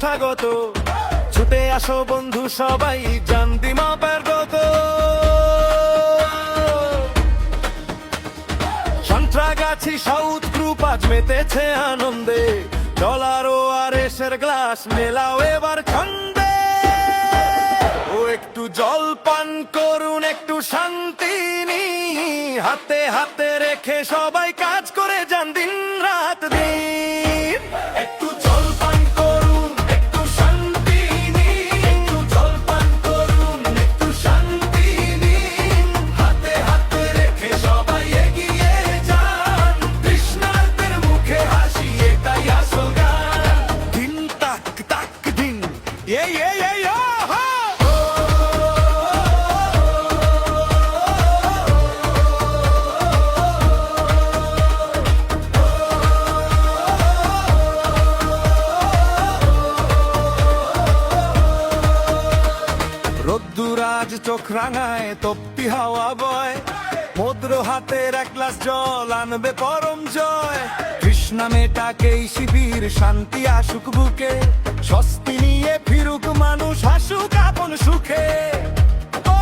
প্রতিষ্ঠাগত, ছুটে আসো বন্ধু সবাই জানতি মাপের গত। সান্ত্রাগাছি সাউথ গ্রুপ আজ মেতেছে আনন্দে, ডলার ও আর এসের গ্লাস মেলাও এবার ছন্দে। ও একটু জল পান করুন, একটু শান্তি নিন, হাতে হাতে রেখে সবাই কাজ করে যান দিন রাত দিন। একটু জল পান করুন, একটু শান্তি নিন, একটু জল পান করুন, একটু শান্তি নিন, হাতে হাতে রেখে সবাই এগিয়ে যান, তৃষ্ণার্তের মুখে হাসি এটাই আসল গান। দিন তাক তাক দিন, এই রোদ্দুরাজ চোখ রাঙায়, তপ্তি হাওয়া বয়, ভদ্র হাতের এক গ্লাস জল আনবে পরম জয়। কৃষ্ণা মেটাকেই শিবির, শান্তি আসুক বুকে, স্বস্তি নিয়ে ফিরুক মানুষ, হাসুক আপন সুখে। ও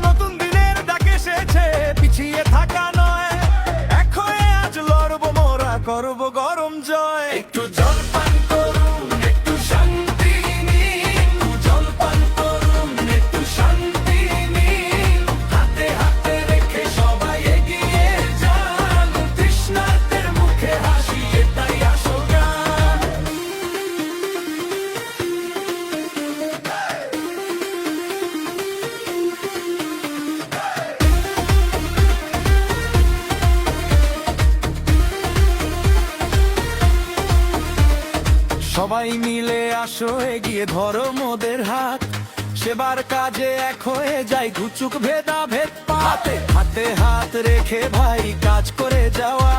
নতুন দিনের ডাক এসেছে, পিছিয়ে থাকা নয়, এক হয়ে আজ লড়বো মোরা, করবো গরম জয়। একটু জল পান করুন, একটু শান্তি নিন, একটু জল পান করুন, একটু শান্তি নিন, হাতে হাতে রেখে সবাই এগিয়ে যান, তৃষ্ণার্তের মুখে হাসি এটাই আসল গান। সবাই মিলে আসো এগিয়ে ধরো মোদের হাত, সেবার কাজে এক হয়ে যাই ঘুচুক ভেদাভেদ পাতে। হাতে হাত রেখে ভাই কাজ করে যাওয়া,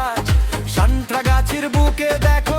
সান্ত্রাগাছির বুকে দেখো